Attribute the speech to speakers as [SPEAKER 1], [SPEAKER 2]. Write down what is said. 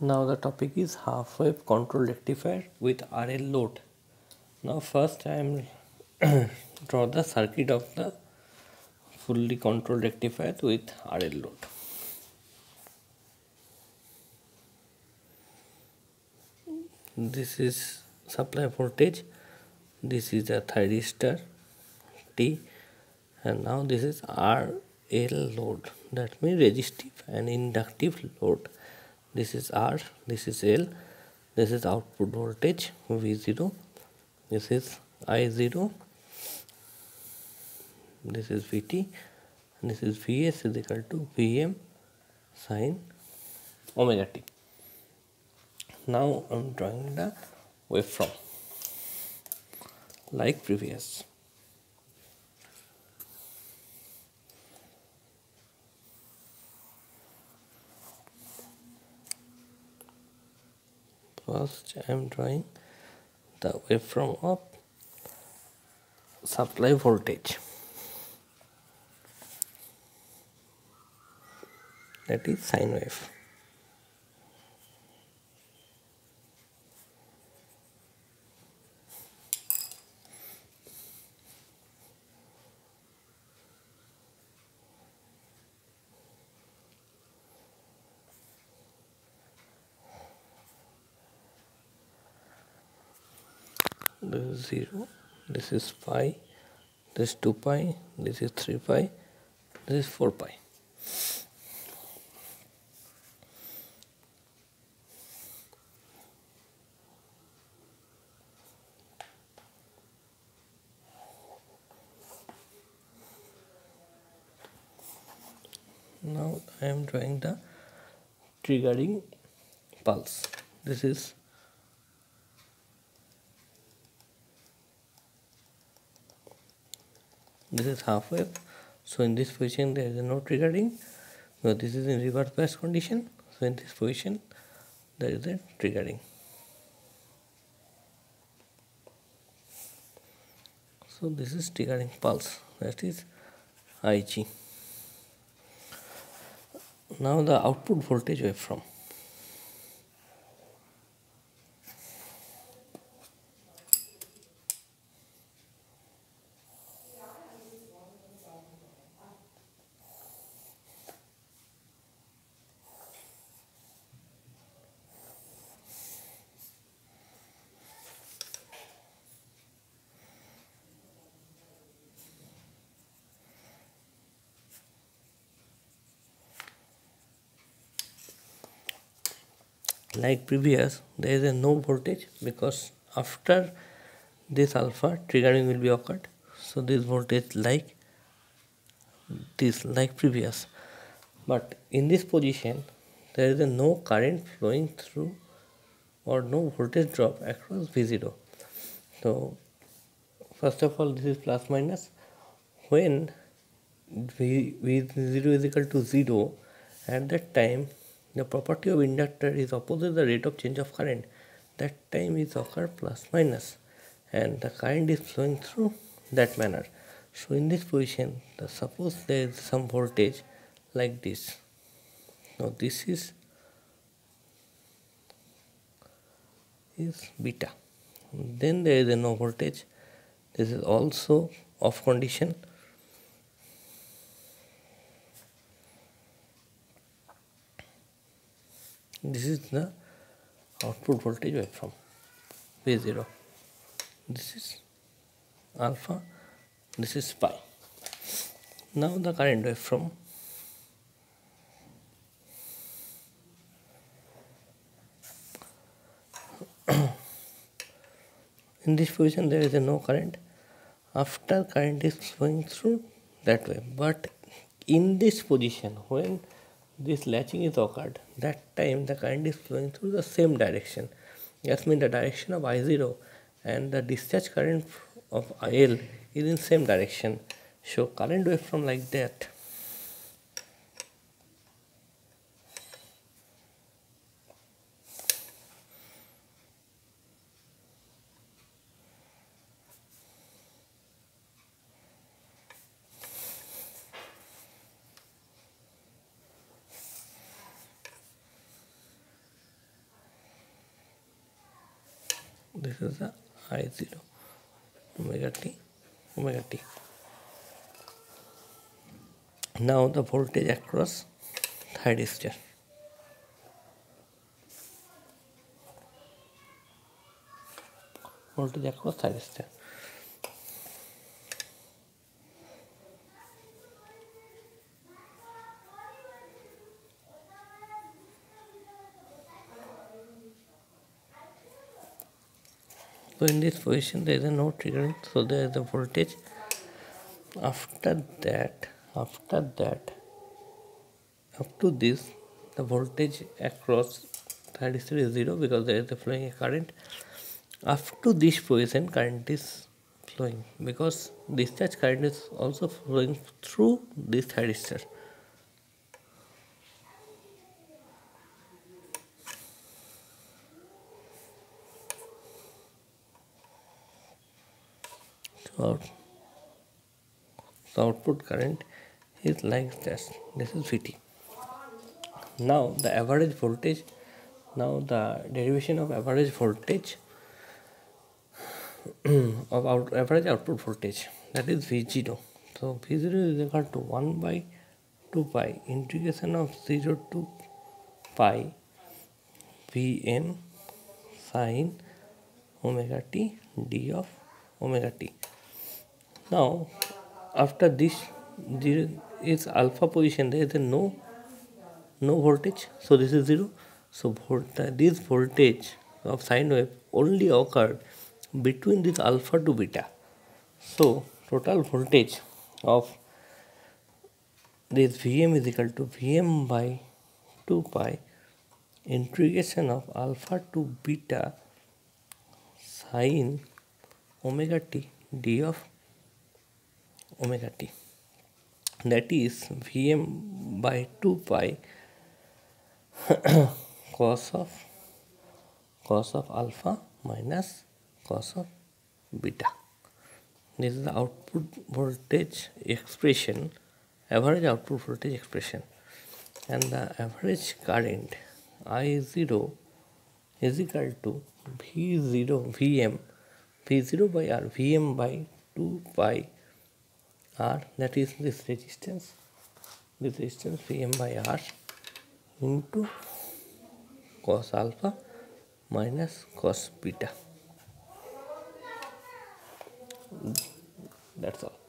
[SPEAKER 1] Now the topic is half wave control rectifier with RL load. Now first I am draw the circuit of the fully controlled rectifier with RL load. This is supply voltage, this is a thyristor T, and now this is RL load, that means resistive and inductive load. This is R, this is L, this is output voltage V0, this is I0, this is Vt, and this is Vs is equal to Vm sin omega t. Now I am drawing the waveform like previous. First I am drawing the waveform of supply voltage, that is sine wave. This is 0, this is pi, this is 2 pi, this is 3 pi, this is 4 pi. Now I am drawing the triggering pulse. This is half wave, so in this position there is no triggering. Now this is in reverse bias condition, so in this position there is a triggering. So this is triggering pulse, that is Ig. Now the output voltage waveform. Like previous, there is a no voltage because after this alpha triggering will be occurred, so this voltage like this, like previous, but in this position there is a no current flowing through or no voltage drop across V0. So first of all, this is plus minus. When V0 is equal to 0, at that time the property of inductor is opposite the rate of change of current. That time is occur plus minus and the current is flowing through that manner. So in this position, suppose there is some voltage like this. Now this is beta. Then there is a no voltage. This is also off condition. This is the output voltage waveform V0. This is alpha, this is pi. Now the current waveform. In this position there is a no current. After current is flowing through that way, but in this position when this latching is occurred, that time the current is flowing through the same direction. That means the direction of I0 and the discharge current of IL is in same direction. So current waveform like that. This is the I0 omega t omega t. Now the voltage across thyristor. Voltage across thyristor. So in this position there is a no triggering, so there is a voltage. After that, up to this, the voltage across thyristor is 0 because there is a flowing a current. Up to this position, current is flowing because discharge current is also flowing through this thyristor. So the output current is like this. This is Vt. Now the average voltage. Now the derivation of average voltage of average output voltage, that is V0. So V0 is equal to 1 by 2 pi integration of 0 to pi Vm sin omega t d of omega t. Now after this, there is alpha position, there is a no voltage, so this is 0. So this voltage of sine wave only occurred between this alpha to beta. So total voltage of this Vm is equal to Vm by 2 pi integration of alpha to beta sine omega t d of omega t, that is Vm by 2 pi cos of alpha minus cos of beta. This is the output voltage expression, average output voltage expression, and the average current I0 is equal to V0 by R, Vm by 2 pi R, that is this resistance Vm by R into cos alpha minus cos beta. That's all.